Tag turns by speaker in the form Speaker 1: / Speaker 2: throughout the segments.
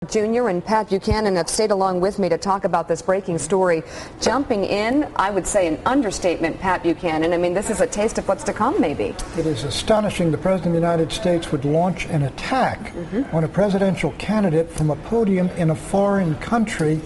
Speaker 1: Jr. and Pat Buchanan have stayed along with me to talk about this breaking story. Jumping in, I would say an understatement, Pat Buchanan. I mean, this is a taste of what's to come, maybe.
Speaker 2: It is astonishing the President of the United States would launch an attack on a presidential candidate from a podium in a foreign country,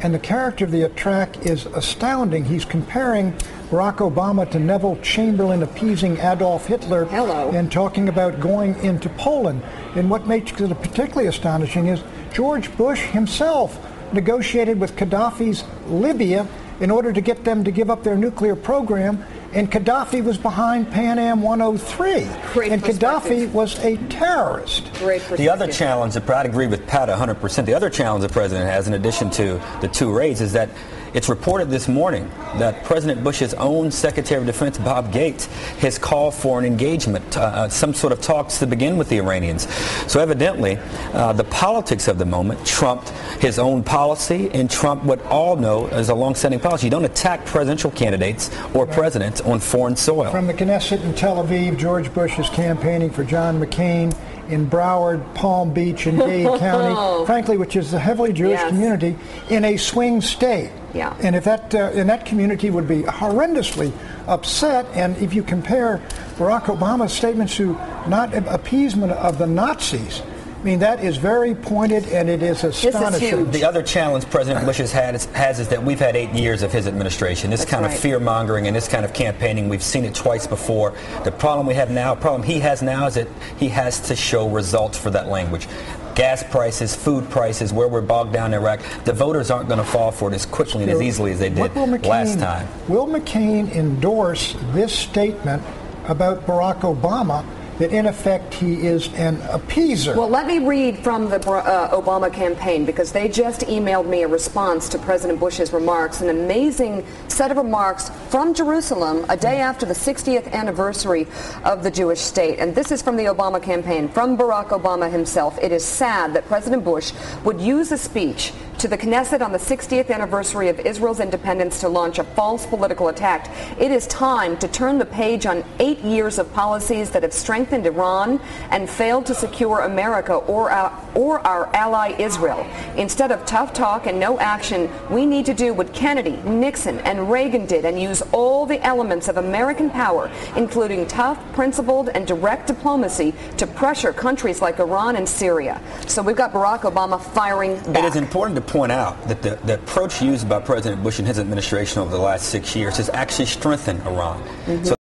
Speaker 2: and the character of the attack is astounding. He's comparing Barack Obama to Neville Chamberlain appeasing Adolf Hitler.
Speaker 1: Hello.
Speaker 2: And talking about going into Poland. And what makes it particularly astonishing is George Bush himself negotiated with Gaddafi's Libya in order to get them to give up their nuclear program, and Gaddafi was behind Pan Am 103. And Gaddafi was a terrorist.
Speaker 3: The other challenge, I'd agree with Pat 100%, the other challenge the president has, in addition to the two raids, is that it's reported this morning that President Bush's own Secretary of Defense, Bob Gates, has called for an engagement, some sort of talks to begin with the Iranians. So evidently, the politics of the moment trumped his own policy and trumped what all know is a long-standing policy. You don't attack presidential candidates or presidents on foreign soil.
Speaker 2: From the Knesset in Tel Aviv, George Bush is campaigning for John McCain in Broward, Palm Beach, and Dade County, frankly, which is a heavily Jewish community in a swing state. And if that in that community would be horrendously upset. And if you compare Barack Obama's statements to not appeasement of the Nazis, I mean, that is very pointed, and it is astonishing.
Speaker 3: The other challenge President Bush has is that we've had 8 years of his administration. This kind of fear-mongering and this kind of campaigning, we've seen it twice before. The problem we have now, he has now is that he has to show results for that language. Gas prices, food prices, where we're bogged down in Iraq. The voters aren't going to fall for it as quickly and as easily as they did last time.
Speaker 2: Will McCain endorse this statement about Barack Obama, that in effect he is an appeaser?
Speaker 1: Well, let me read from the Obama campaign, because they just emailed me a response to President Bush's remarks, an amazing set of remarks from Jerusalem a day after the 60th anniversary of the Jewish state. And this is from the Obama campaign, from Barack Obama himself. It is sad that President Bush would use a speech to the Knesset on the 60th anniversary of Israel's independence to launch a false political attack. It is time to turn the page on 8 years of policies that have strengthened Iran and failed to secure America or our ally Israel. Instead of tough talk and no action, we need to do what Kennedy, Nixon, and Reagan did and use all the elements of American power, including tough, principled, and direct diplomacy, to pressure countries like Iran and Syria. So we've got Barack Obama firing back.
Speaker 3: It is important to point out that the approach used by President Bush and his administration over the last 6 years has actually strengthened Iran. So